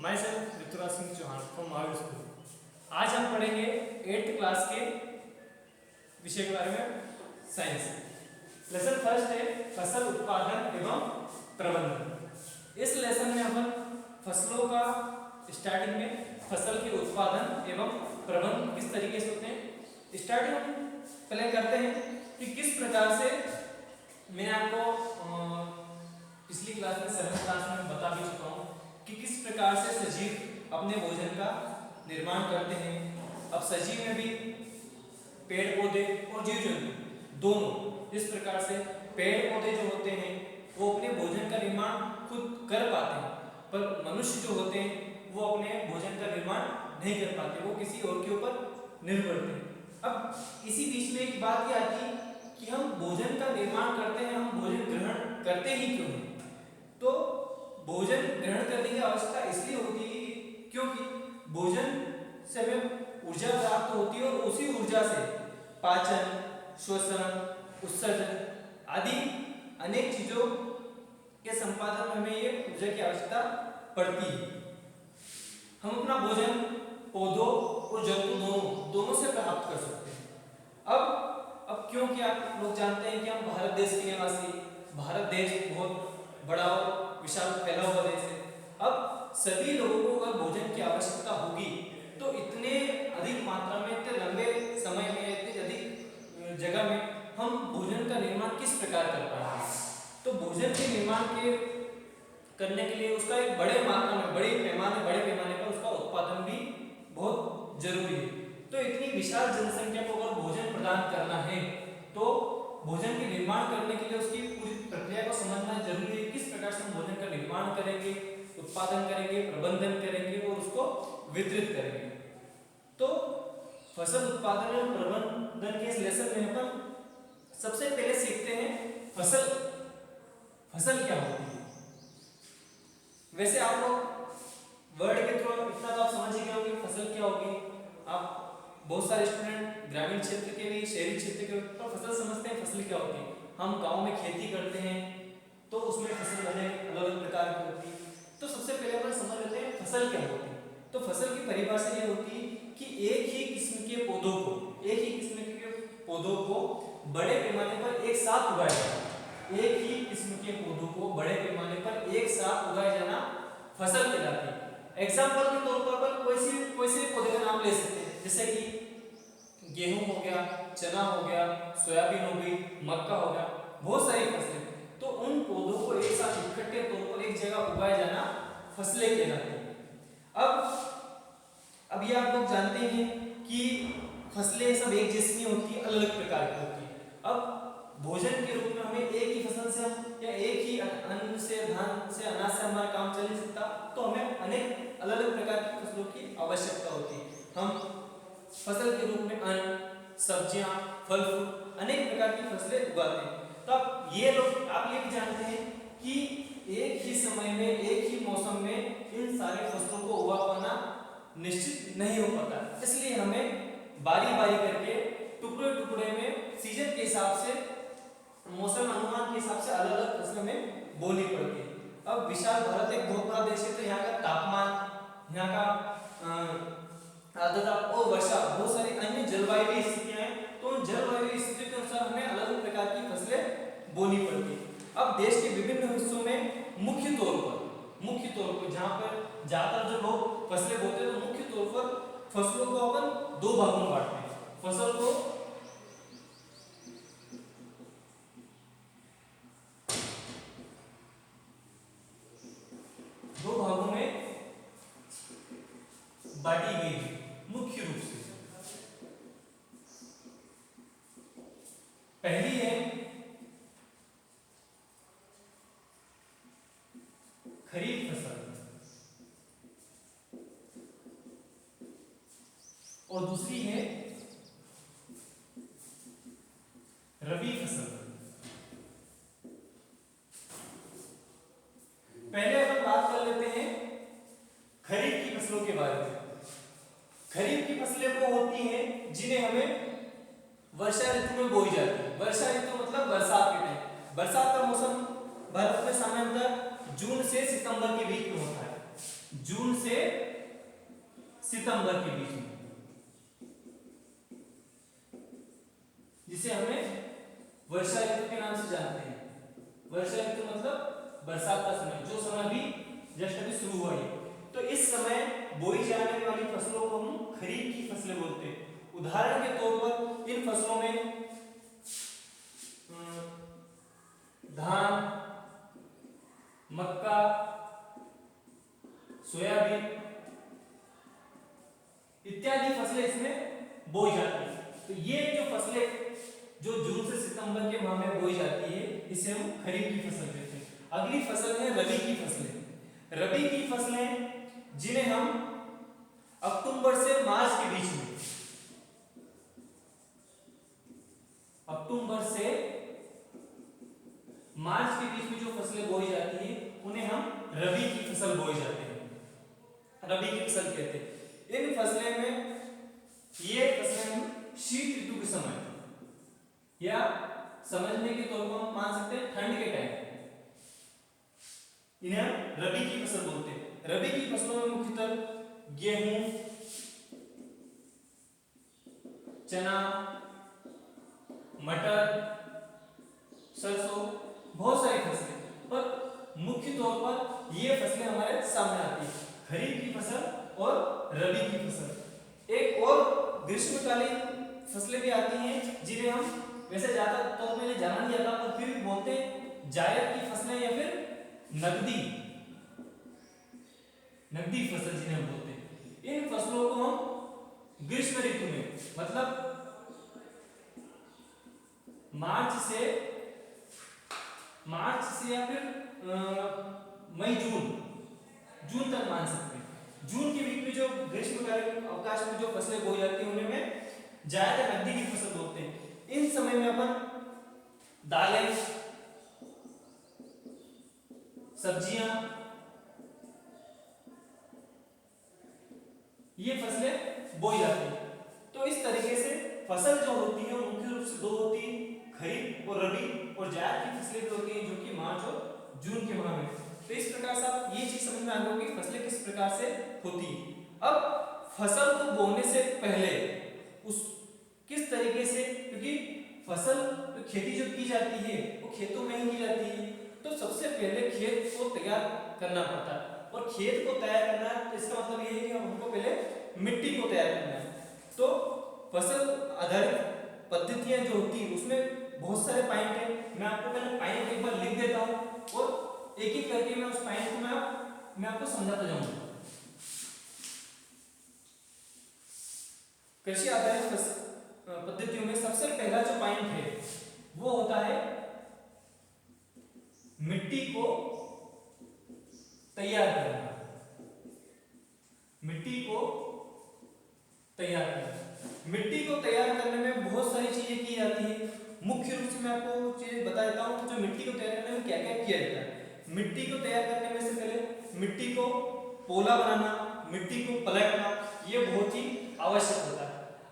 My self Rituraj Singh Chauhan from Mahavir school. आज हम पढ़ेंगे 8th क्लास के विषय के बारे में, साइंस। लेसन फर्स्ट है फसल उत्पादन एवं प्रबंधन। इस लेसन में अपन फसलों का स्टार्टिंग में फसल के उत्पादन एवं प्रबंधन किस तरीके से होते हैं स्टार्टिंग हम पहले करते हैं कि किस प्रकार से मैंने आपको पिछली क्लास में 7th क्लास में बता भी चुका हूँ कि किस प्रकार से सजीव अपने भोजन का निर्माण करते हैं। अब सजीव में भी पेड़ पौधे और जीव जंतु दोनों इस प्रकार से पेड़ पौधे जो होते हैं वो अपने भोजन का निर्माण खुद कर पाते हैं, पर मनुष्य जो होते हैं वो अपने भोजन का निर्माण नहीं कर पाते, वो किसी और के ऊपर निर्भर करते हैं। अब इसी बीच में एक बात ये आती कि हम भोजन का निर्माण करते हैं, हम भोजन ग्रहण करते ही क्यों हैं? तो भोजन ग्रहण करने की आवश्यकता इसलिए होती है क्योंकि भोजन से हमें ऊर्जा प्राप्त होती है और उसी ऊर्जा से पाचन, श्वसन, उत्सर्जन आदि अनेक चीजों के संपादन में हमें ये ऊर्जा की आवश्यकता पड़ती है। हम अपना भोजन पौधों और जंतु दोनों से प्राप्त कर सकते हैं। अब क्योंकि आप लोग जानते हैं कि हम भारत देश के निवासी, भारत देश बहुत बड़ा और विशाल फैला हुआ देश है। अब सभी लोगों को अगर भोजन की आवश्यकता होगी तो इतने अधिक मात्रा में, इतने लंबे समय में, इतनी अधिक जगह में हम भोजन का निर्माण किस प्रकार कर पाएंगे? तो भोजन के निर्माण के करने के लिए उसका एक बड़े मात्रा में, बड़े पैमाने पर उसका उत्पादन भी बहुत जरूरी है। तो इतनी विशाल जनसंख्या को अगर भोजन प्रदान करना है तो भोजन के निर्माण करने के लिए उसकी पूरी प्रक्रिया को समझना जरूरी है। किस प्रकार से हम भोजन का निर्माण करेंगे, उत्पादन करेंगे, प्रबंधन करेंगे और उसको वितरित करेंगे। तो फसल उत्पादन और प्रबंधन के इस लेसन में अपन सबसे पहले सीखते हैं फसल क्या होती है। वैसे आप लोग वर्ड के थ्रू इतना तो आप समझ ही गए होंगे फसल क्या होगी। आप बहुत सारे स्टूडेंट ग्रामीण क्षेत्र के भी, शहरी क्षेत्र के तो फसल समझते हैं फसल क्या होती है। हम गांव में खेती करते हैं तो उसमें फसल अलग अलग प्रकार की होती है। तो सबसे पहले अपन समझ लेते हैं फसल क्या होती है। तो फसल की परिभाषा ये होती है कि एक ही किस्म के पौधों को बड़े पैमाने पर एक साथ उगाया जाना। एक ही किस्म के पौधों को बड़े पैमाने पर एक साथ उगाया जाना फसल कहलाती है। एग्जाम्पल के तौर पर अपन कोई से पौधे का नाम ले सकते हैं, जैसे कि गेहूं हो गया, चना हो गया, सोयाबीन हो गई, मक्का हो गया, बहुत सारी फसलें। तो उन पौधों को एक साथ इकट्ठे तौर पर एक जगह उगाया जाना फसलें कहलाती हैं। अब ये आप लोग जानते हैं कि फसलें सब एक जैसी नहीं होती, अलग अलग प्रकार की होती है। अब भोजन के रूप में हमें एक ही फसल से या एक ही अन्न से, धान से, अनाज से हमारा काम चल नहीं सकता, तो हमें अनेक अलग अलग प्रकार की फसलों की आवश्यकता होती है। हम फसल के रूप में अन्न, सब्जियां, फल फूल अनेक प्रकार की फसलें उगाते हैं। तो आप ये भी जानते हैं कि एक ही समय में, एक ही मौसम में इन सारे फसलों को उगा पाना निश्चित नहीं हो पाता, इसलिए हमें बारी बारी करके टुकड़े टुकड़े में सीजन के हिसाब से, मौसम अनुमान के हिसाब से अलग अलग फसलें में बोनी पड़ती है। अब विशाल भारत एक बहुत बड़ा देश है, तो यहाँ का तापमान, यहाँ का आर्द्रता और वर्षा, बहुत सारी अन्य जलवायु स्थितियां हैं, तो उन जलवायु स्थितियों के अनुसार हमें अलग अलग प्रकार की फसलें बोनी पड़ती है। अब देश के विभिन्न हिस्सों में मुख्य तौर पर जहाँ पर ज्यादातर जो लोग फसलें बोते हैं, तो मुख्य तौर पर फसलों को अपन दो भागों में बांटते हैं। फसल को दो भागों में बांटी गई है मुख्य रूप से। पहली है खरीफ फसल और दूसरी है रबी फसल। पहले अपन बात कर लेते हैं खरीफ की फसलों के बारे में। खरीफ की फसलें वो होती हैं जिन्हें हमें वर्षा ऋतु में बोई जाती है। वर्षा ऋतु मतलब बरसात के टाइम। बरसात का मौसम भारत में सामान्यतः जून से सितंबर के बीच में होता है। जून से सितंबर के बीच में, जिसे हमें वर्षा ऋतु के नाम से जानते हैं। वर्षा ऋतु मतलब बरसात का समय, जो समय भी जस्ट अभी शुरू हुआ है। तो इस समय बोई जाने वाली फसलों को हम खरीफ की फसलें बोलते हैं। उदाहरण के तौर पर इन फसलों में धान, मक्का, सोयाबीन इत्यादि फसलें इसमें बोई जाती है। तो ये जो फसलें जो जून से सितंबर के माह में बोई जाती है, इसे हम खरीफ की फसल कहते हैं। अगली फसल है रबी की फसलें। रबी की फसलें जिन्हें हम अक्टूबर से मार्च के बीच में, अक्टूबर से मार्च के बीच में जो फसलें बोई जाती है उन्हें हम रबी की फसल बोई जाते हैं, रबी की फसल कहते हैं। इन फसलें में ये फसलें हम शीत ऋतु के समय या समझने के तौर पर हम मान सकते हैं ठंड के टाइम इन्हें हम रबी की फसल बोलते हैं। रबी की फसलों में मुख्यतः गेहूं, चना, मटर, सरसों, बहुत सारी फसलें, पर मुख्य तौर पर ये फसलें हमारे सामने आती है, खरीफ की फसल और रबी की फसल। एक और ग्रीष्मकालीन फसलें भी आती हैं जिन्हें हम वैसे ज्यादा तौर पे जाना नहीं जाता, पर फिर भी बोलते हैं जायद की फसलें या फिर नकदी फसल जिन्हें हम बोलते हैं। इन फसलों को हम ग्रीष्म ऋतु में मतलब मार्च से या फिर मई जून तक मान सकते हैं। जून के बीच में जो ग्रीष्मकालीन अवकाश में जो फसलें बोई जाती हैं उन्हें में जायद नकदी की फसल बोलते हैं। इन समय में अपन दालें, सब्जियां, ये फसलें बोई जाती हैं। तो इस तरीके से फसल जो होती है वो मुख्य रूप से दो होती है, खरीफ और रबी, और जायद की फसलें भी होती हैं जो कि मार्च और जून के माह में। तो इस प्रकार से आप ये चीज समझ में आ गई होगी फसलें किस प्रकार से होती है। अब फसल को बोने से पहले उस किस तरीके से, क्योंकि फसल तो खेती जो की जाती है वो खेतों में ही की जाती है, तो सबसे पहले खेत को तैयार करना पड़ता है। और खेत को तैयार करना तो इसका मतलब ये है कि हमको पहले मिट्टी को तैयार करना है। तो फसल आधारित पद्धतियां जो होती है उसमें बहुत सारे पॉइंट है। मैं आपको पहले पॉइंट एक बार लिख देता हूं और एक एक करके मैं उस पॉइंट को मैं आपको समझाता जाऊंगा। कृषि आधारित पद्धतियों में सबसे पहला जो पॉइंट है वो होता है मिट्टी को तैयार करना। मिट्टी को तैयार करने में बहुत सारी चीजें की जाती है। मुख्य रूप से मैं आपको चीजें बता देता हूं जो मिट्टी को तैयार करने में क्या क्या किया जाता है। मिट्टी को तैयार करने में से पहले मिट्टी को पोला बनाना, मिट्टी को पलटना, ये बहुत ही आवश्यक होता है।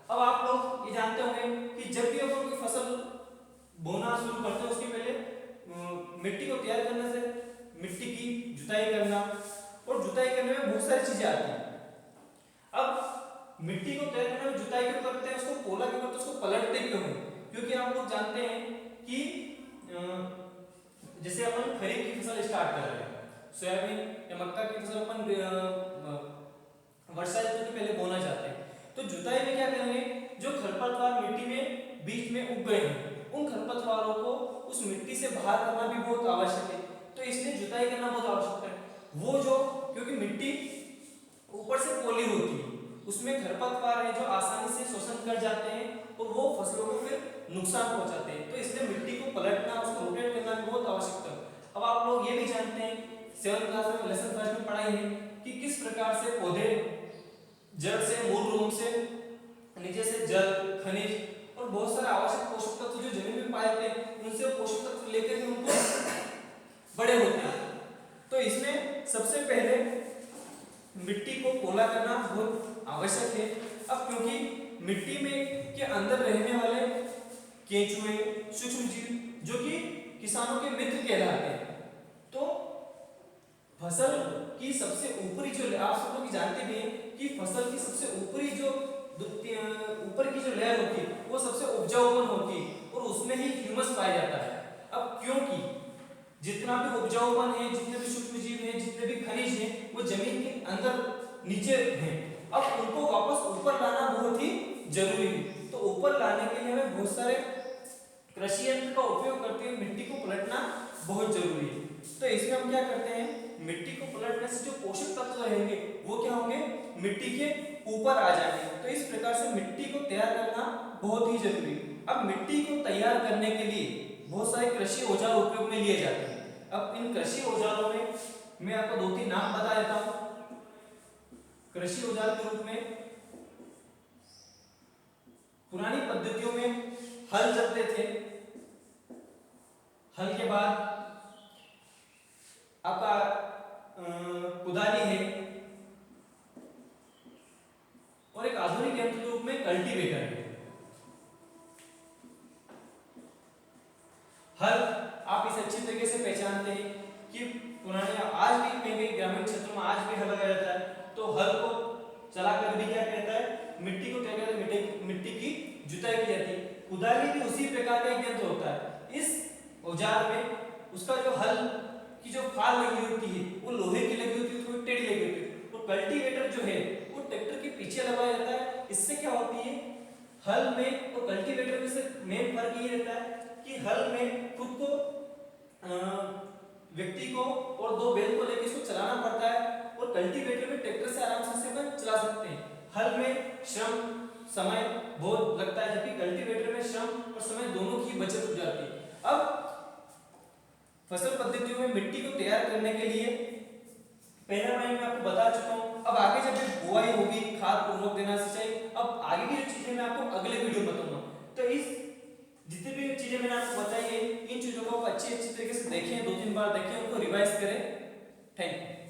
अब आप लोग ये जानते होंगे कि जब भी हम कोई फसल बोना शुरू करते हैं उसके पहले मिट्टी को तैयार करने से मिट्टी की जुताई करना, और जुताई करने में बहुत सारी चीजें आती हैं। अब मिट्टी को तैयार करने में जुताई क्यों करते हैं, उसको पोला क्यों करते हैं, उसको पलटते क्यों हैं? क्योंकि आप लोग जानते हैं कि जैसे अपन खरीफ की फसल स्टार्ट कर रहे हैं, सोयाबीन या मक्का की फसल अपन वर्षा ऋतु के पहले बोना चाहते हैं, तो जुताई में क्या करेंगे, जो खरपतवार मिट्टी में बीच में उग गए हैं उन खरपतवारों को उस मिट्टी से बाहर करना भी बहुत आवश्यक है। तो इसलिए जुताई करना बहुत आवश्यक है। वो जो क्योंकि मिट्टी ऊपर से पोली होती है उसमें खरपतवार है जो आसानी से शोषण कर जाते हैं और वो फसलों को फिर नुकसान पहुंचाते हैं। तो इसलिए मिट्टी को पलटना, उसको रोटेट करना भी बहुत आवश्यक है। अब आप लोग ये भी जानते हैं 7th क्लास में लेसन फर्स्ट में पढ़ाई है कि किस प्रकार से पौधे जड़ से मूल रूप से नीचे से जल, खनिज और बहुत सारे आवश्यक पोषक तत्व जो जमीन में पाए जाते हैं उनसे पोषक तत्व लेकर ही उनको बड़े होते हैं। तो इसमें सबसे पहले मिट्टी को पोला करना बहुत आवश्यक है। अब क्योंकि मिट्टी में के अंदर रहने वाले केंचुए, सूक्ष्म जीव जो कि किसानों के मित्र कहलाते हैं, तो फसल की सबसे ऊपरी जो आप सब लोग जानते भी हैं कि फसल की सबसे ऊपरी जो ऊपर की जो लेयर होती है वो सबसे उपजाऊपन होती है और उसमें ही ह्यूमस पाया जाता है। अब क्योंकि जितना भी उपजाऊपन है, जितने भी सूक्ष्म जीव हैं, जितने भी खनिज हैं, वो जमीन के अंदर नीचे हैं। अब उनको वापस ऊपर लाना बहुत ही जरूरी है। तो ऊपर लाने के लिए हमें बहुत सारे कृषि यंत्र का उपयोग करते हुए मिट्टी को पलटना बहुत जरूरी है। तो इसमें हम क्या करते हैं, मिट्टी को पलटने से जो पोषक तत्व रहेंगे वो क्या होंगे, मिट्टी के ऊपर आ जाएंगे। तो इस प्रकार से मिट्टी को तैयार करना बहुत ही जरूरी है। अब मिट्टी को तैयार करने के लिए बहुत सारे कृषि औजार उपयोग में लिए जाते हैं। अब इन कृषि औजारों में मैं आपको दो तीन नाम बता देता हूं। कृषि औजार के रूप में पुरानी पद्धतियों में हल चलते थे, हल के बाद आपका कुदाली है और एक आधुनिक यंत्र के रूप में कल्टीवेटर है। हल आप इसे अच्छी तरीके से पहचानते हैं कि पुराने आज भी कहीं ग्रामीण क्षेत्रों में आज भी हल लगाया जाता है। तो हल को चलाकर भी क्या कहता है, मिट्टी को क्या कहते हैं, मिट्टी की जुताई की जाती है। कुदाली भी उसी प्रकार का एक यंत्र होता है। इस औजार में उसका जो हल की जो फाल लगी होती है वो लोहे की लगी होती है, थोड़ी टेढ़ी लगी होती है। और कल्टीवेटर जो है वो ट्रैक्टर के पीछे लगाया जाता है। इससे क्या होती है, हल में और कल्टीवेटर में से मेन फर्क ये रहता है कि हल में खुद को व्यक्ति को और दो बैल को लेकर इसको चलाना पड़ता है और कल्टीवेटर में ट्रैक्टर से आराम से अपन चला सकते हैं। हल में श्रम समय बहुत लगता है, जबकि कल्टीवेटर में श्रम और समय दोनों की बचत हो जाती है। अब फसल पद्धतियों में मिट्टी को तैयार करने के लिए पहला मैं आपको बता चुका हूं। अब आगे जब बुआई होगी, खाद उर्वरक देना चाहिए, अब आगे की जो चीजें मैं आपको अगले वीडियो में बताऊंगा। तो इस जितनी भी चीजें मैंने आपको बताई है, इन चीजों को आप अच्छी तरीके से देखें, दो तीन बार देखें, उनको रिवाइज करें। Thank you.